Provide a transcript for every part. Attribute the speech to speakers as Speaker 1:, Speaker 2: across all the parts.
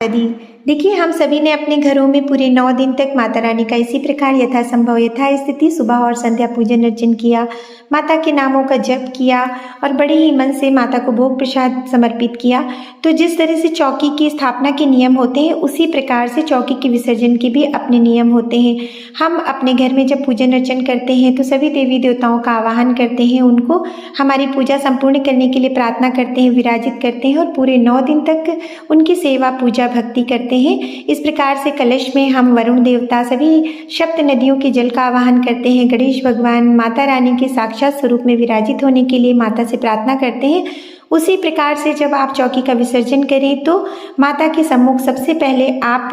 Speaker 1: यदि देखिए, हम सभी ने अपने घरों में पूरे 9 दिन तक माता रानी का इसी प्रकार यथासंभव यथास्थिति सुबह और संध्या पूजन अर्चन किया, माता के नामों का जप किया और बड़े ही मन से माता को भोग प्रसाद समर्पित किया। तो जिस तरह से चौकी की स्थापना के नियम होते हैं, उसी प्रकार से चौकी के विसर्जन के भी अपने नियम होते हैं। हम अपने घर में जब पूजन अर्चन करते हैं तो सभी देवी देवताओं का आवाहन करते हैं, उनको हमारी पूजा संपूर्ण करने के लिए प्रार्थना करते हैं, विराजित करते हैं और पूरे 9 दिन तक उनकी सेवा पूजा भक्ति करते हैं। इस प्रकार से कलश में हम वरुण देवता, सभी सप्त नदियों के जल का आवाहन करते हैं, गणेश भगवान, माता रानी के साक्षात स्वरूप में विराजित होने के लिए माता से प्रार्थना करते हैं। उसी प्रकार से जब आप चौकी का विसर्जन करें तो माता के सम्मुख सबसे पहले आप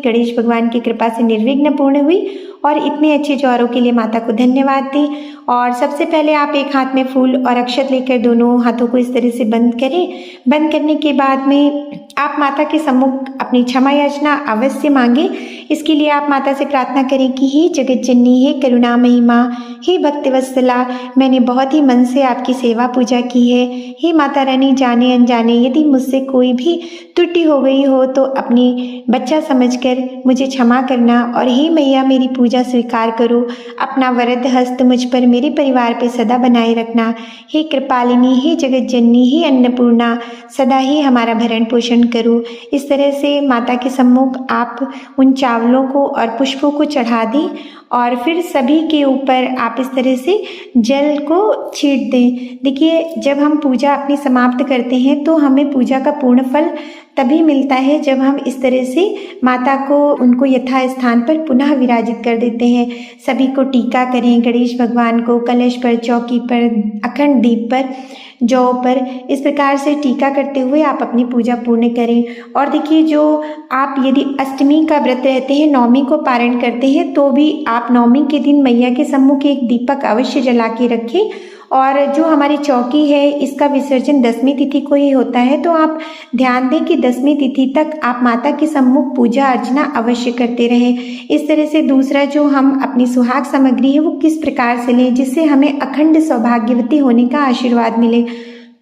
Speaker 1: गणेश भगवान की कृपा से निर्विघ्न पूर्ण हुई और इतने अच्छे ज्वारों के लिए माता को धन्यवाद दें। और सबसे पहले आप एक हाथ में फूल और अक्षत लेकर दोनों हाथों को इस तरह से बंद करें। बंद करने के बाद में आप माता के सम्मुख अपनी क्षमा याचना अवश्य मांगे। इसके लिए आप माता से प्रार्थना करें कि हे जगत जननी, हे करुणामयी माँ, हे भक्तवत्सला, मैंने बहुत ही मन से आपकी सेवा पूजा की है। हे माता रानी, जाने अनजाने यदि मुझसे कोई भी त्रुटि हो गई हो तो अपनी बच्चा समझकर मुझे क्षमा करना। और हे मैया, मेरी पूजा स्वीकार करो, अपना वरद हस्त मुझ पर, मेरे परिवार पे सदा बनाए रखना। हे कृपालिनी, हे जगत जननी, हे अन्नपूर्णा, सदा ही हमारा भरण पोषण करो। इस तरह से माता के सम्मुख आप उन चावलों को और पुष्पों को चढ़ा दें और फिर सभी के ऊपर आप इस तरह से जल को छींट दें। देखिए, जब हम पूजा अपनी समाप्त करते हैं तो हमें पूजा का पूर्ण फल तभी मिलता है जब हम इस तरह से माता को उनको यथा स्थान पर पुनः विराजित कर देते हैं। सभी को टीका करें, गणेश भगवान को कलश पर, चौकी पर, अखंड दीप पर, जौ पर, इस प्रकार से टीका करते हुए आप अपनी पूजा पूर्ण करें। और देखिए, जो आप यदि अष्टमी का व्रत रहते हैं, नवमी को पारण करते हैं, तो भी आप नवमी के दिन मैया के सम्मुख एक दीपक अवश्य जला के रखें। और जो हमारी चौकी है, इसका विसर्जन 10वीं तिथि को ही होता है, तो आप ध्यान दें कि 10वीं तिथि तक आप माता के सम्मुख पूजा अर्चना अवश्य करते रहें। इस तरह से दूसरा जो हम अपनी सुहाग सामग्री है वो किस प्रकार से लें जिससे हमें अखंड सौभाग्यवती होने का आशीर्वाद मिले।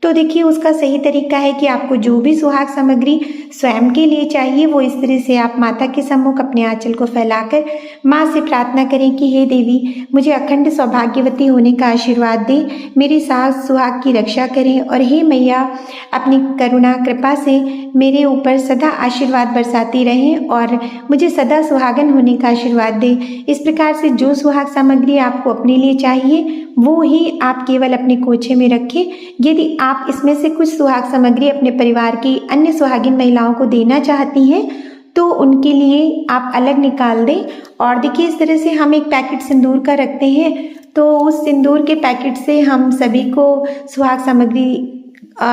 Speaker 1: तो देखिए, उसका सही तरीका है कि आपको जो भी सुहाग सामग्री स्वयं के लिए चाहिए वो इस तरह से आप माता के सम्मुख अपने आंचल को फैलाकर माँ से प्रार्थना करें कि हे देवी, मुझे अखंड सौभाग्यवती होने का आशीर्वाद दें, मेरी सास सुहाग की रक्षा करें और हे मैया, अपनी करुणा कृपा से मेरे ऊपर सदा आशीर्वाद बरसाती रहें और मुझे सदा सुहागन होने का आशीर्वाद दें। इस प्रकार से जो सुहाग सामग्री आपको अपने लिए चाहिए वो ही आप केवल अपने कोछे में रखें। यदि आप इसमें से कुछ सुहाग सामग्री अपने परिवार की अन्य सुहागिन महिलाओं को देना चाहती हैं तो उनके लिए आप अलग निकाल दें। और देखिए, इस तरह से हम एक पैकेट सिंदूर का रखते हैं, तो उस सिंदूर के पैकेट से हम सभी को सुहाग सामग्री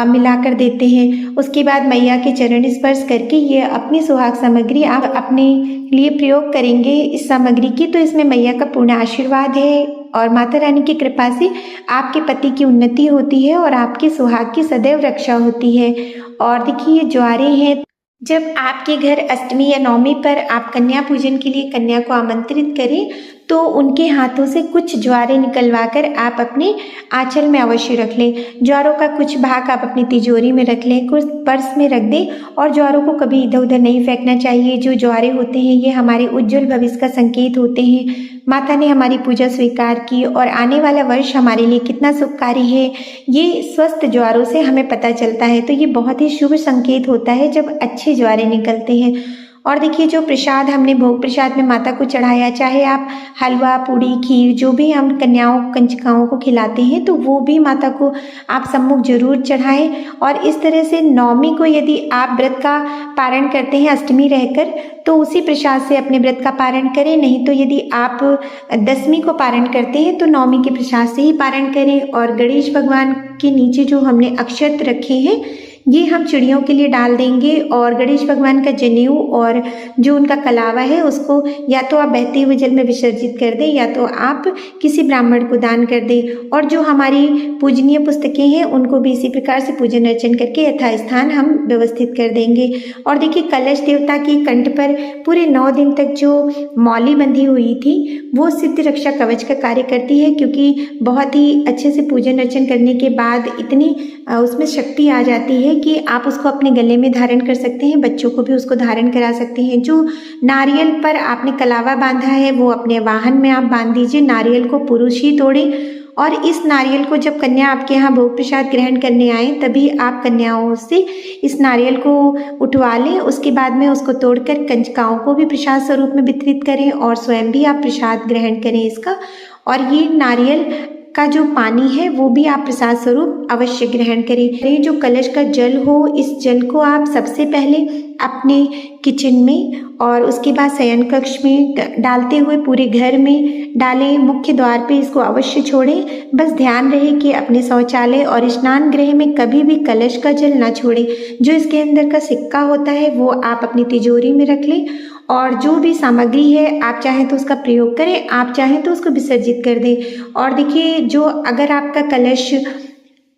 Speaker 1: मिलाकर देते हैं। उसके बाद मैया के चरण स्पर्श करके ये अपनी सुहाग सामग्री आप अपने लिए प्रयोग करेंगे इस सामग्री की, तो इसमें मैया का पूर्ण आशीर्वाद है और माता रानी की कृपा से आपके पति की उन्नति होती है और आपके सुहाग की सदैव रक्षा होती है। और देखिए, ये ज्वारे हैं, जब आपके घर अष्टमी या नवमी पर आप कन्या पूजन के लिए कन्या को आमंत्रित करें तो उनके हाथों से कुछ ज्वारे निकलवा कर आप अपने आंचल में अवश्य रख लें। ज्वारों का कुछ भाग आप अपनी तिजोरी में रख लें, कुछ पर्स में रख दें और ज्वारों को कभी इधर उधर नहीं फेंकना चाहिए। जो ज्वारे होते हैं ये हमारे उज्जवल भविष्य का संकेत होते हैं। माता ने हमारी पूजा स्वीकार की और आने वाला वर्ष हमारे लिए कितना शुभकारी है ये स्वस्थ ज्वारों से हमें पता चलता है। तो ये बहुत ही शुभ संकेत होता है जब अच्छे ज्वारे निकलते हैं। और देखिए, जो प्रसाद हमने भोग प्रसाद में माता को चढ़ाया, चाहे आप हलवा, पूड़ी, खीर, जो भी हम कन्याओं कंचकाओं को खिलाते हैं तो वो भी माता को आप सम्मुख जरूर चढ़ाएं। और इस तरह से नवमी को यदि आप व्रत का पारण करते हैं अष्टमी रहकर तो उसी प्रसाद से अपने व्रत का पारण करें, नहीं तो यदि आप 10वीं को पारण करते हैं तो नवमी के प्रसाद से ही पारण करें। और गणेश भगवान के नीचे जो हमने अक्षत रखे हैं ये हम चिड़ियों के लिए डाल देंगे और गणेश भगवान का जनेऊ और जो उनका कलावा है उसको या तो आप बहते हुए जल में विसर्जित कर दें या तो आप किसी ब्राह्मण को दान कर दें। और जो हमारी पूजनीय पुस्तकें हैं उनको भी इसी प्रकार से पूजन अर्चन करके यथास्थान हम व्यवस्थित कर देंगे। और देखिए, कलश देवता की कंठ पर पूरे 9 दिन तक जो मौली बंधी हुई थी वो सिद्ध रक्षा कवच का कार्य करती है, क्योंकि बहुत ही अच्छे से पूजन अर्चन करने के बाद इतनी उसमें शक्ति आ जाती है है कि आप उसको अपने गले में धारण कर सकते हैं, बच्चों को भी उसको धारण करा सकते हैं। जो नारियल पर आपने कलावा बांधा है वो अपने वाहन में आप बांध दीजिए। नारियल को पुरुष ही तोड़े और इस नारियल को जब कन्या आपके यहाँ भोग प्रसाद ग्रहण करने आए तभी आप कन्याओं से इस नारियल को उठवा लें। उसके बाद में उसको तोड़कर कंजकाओं को भी प्रसाद स्वरूप में वितरित करें और स्वयं भी आप प्रसाद ग्रहण करें इसका। और ये नारियल का जो पानी है वो भी आप प्रसाद स्वरूप अवश्य ग्रहण करें। ये जो कलश का जल हो, इस जल को आप सबसे पहले अपने किचन में और उसके बाद शयन कक्ष में डालते हुए पूरे घर में डालें। मुख्य द्वार पे इसको अवश्य छोड़ें। बस ध्यान रहे कि अपने शौचालय और स्नान गृह में कभी भी कलश का जल ना छोड़ें। जो इसके अंदर का सिक्का होता है वो आप अपनी तिजोरी में रख लें और जो भी सामग्री है आप चाहें तो उसका प्रयोग करें, आप चाहें तो उसको विसर्जित कर दें। और देखिए, जो अगर आपका कलश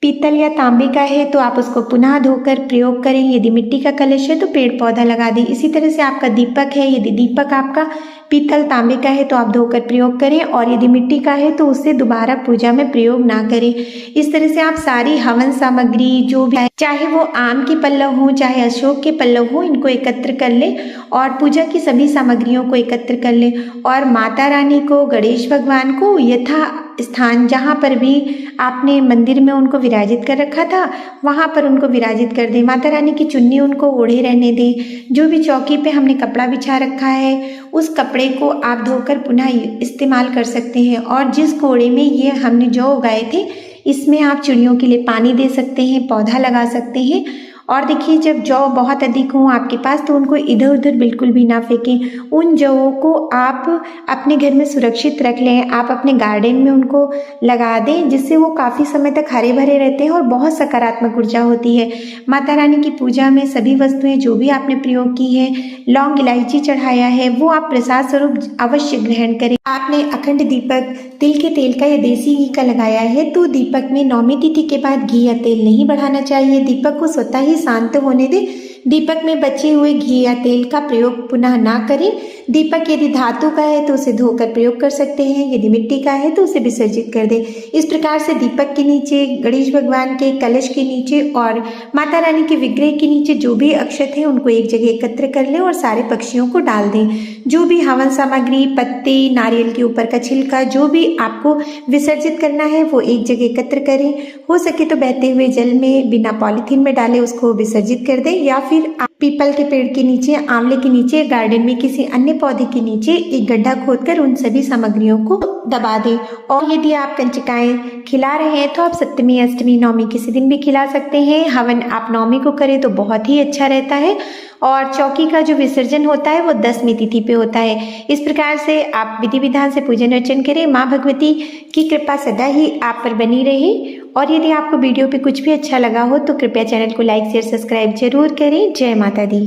Speaker 1: पीतल या तांबे का है तो आप उसको पुनः धोकर प्रयोग करें। यदि मिट्टी का कलश है तो पेड़ पौधा लगा दें। इसी तरह से आपका दीपक है, यदि दीपक आपका पीतल तांबे का है तो आप धोकर प्रयोग करें और यदि मिट्टी का है तो उससे दोबारा पूजा में प्रयोग ना करें। इस तरह से आप सारी हवन सामग्री जो भी, चाहे वो आम के पल्लव हो चाहे अशोक के पल्लव हो, इनको एकत्र कर लें और पूजा की सभी सामग्रियों को एकत्र कर लें और माता रानी को, गणेश भगवान को यथा स्थान जहाँ पर भी आपने मंदिर में उनको विराजित कर रखा था वहाँ पर उनको विराजित कर दें। माता रानी की चुन्नी उनको ओढ़े रहने दें। जो भी चौकी पे हमने कपड़ा बिछा रखा है उस कपड़े को आप धोकर पुनः इस्तेमाल कर सकते हैं। और जिस कोड़े में ये हमने जौ उगाए थे इसमें आप चिड़ियों के लिए पानी दे सकते हैं, पौधा लगा सकते हैं। और देखिए, जब जौ बहुत अधिक हो आपके पास तो उनको इधर उधर बिल्कुल भी ना फेंकें। उन जौओं को आप अपने घर में सुरक्षित रख लें, आप अपने गार्डन में उनको लगा दें, जिससे वो काफ़ी समय तक हरे भरे रहते हैं और बहुत सकारात्मक ऊर्जा होती है। माता रानी की पूजा में सभी वस्तुएं जो भी आपने प्रयोग की है, लौंग इलायची चढ़ाया है, वो आप प्रसाद स्वरूप अवश्य ग्रहण करें। आपने अखंड दीपक तिल के तेल का या देसी घी का लगाया है तो दीपक में नौमी तिथि के बाद घी या तेल नहीं बढ़ाना चाहिए। दीपक को स्वतः ही शांत होने दें। दीपक में बचे हुए घी या तेल का प्रयोग पुनः ना करें। दीपक यदि धातु का है तो उसे धोकर प्रयोग कर सकते हैं, यदि मिट्टी का है तो उसे विसर्जित कर दें। इस प्रकार से दीपक के नीचे, गणेश भगवान के कलश के नीचे और माता रानी के विग्रह के नीचे जो भी अक्षत है उनको एक जगह एकत्र कर लें और सारे पक्षियों को डाल दें। जो भी हवन सामग्री, पत्ते, नारियल के ऊपर का छिलका, जो भी आपको विसर्जित करना है वो एक जगह एकत्र करें। हो सके तो बहते हुए जल में बिना पॉलीथीन में डाले उसको विसर्जित कर दें या फिर पीपल के पेड़ के नीचे, आंवले के नीचे, गार्डन में किसी अन्य पौधे के नीचे एक गड्ढा खोदकर उन सभी सामग्रियों को दबा दें। और यदि आप कंचिकाएं खिला रहे हैं तो आप सप्तमी, अष्टमी, नौमी किसी दिन भी खिला सकते हैं। हवन आप नौमी को करें तो बहुत ही अच्छा रहता है और चौकी का जो विसर्जन होता है वो 10वीं तिथि पे होता है। इस प्रकार से आप विधि विधान से पूजन अर्चन करें। माँ भगवती की कृपा सदा ही आप पर बनी रहे। और यदि आपको वीडियो पे कुछ भी अच्छा लगा हो तो कृपया चैनल को लाइक, शेयर, सब्सक्राइब जरूर करें। जय माता दी।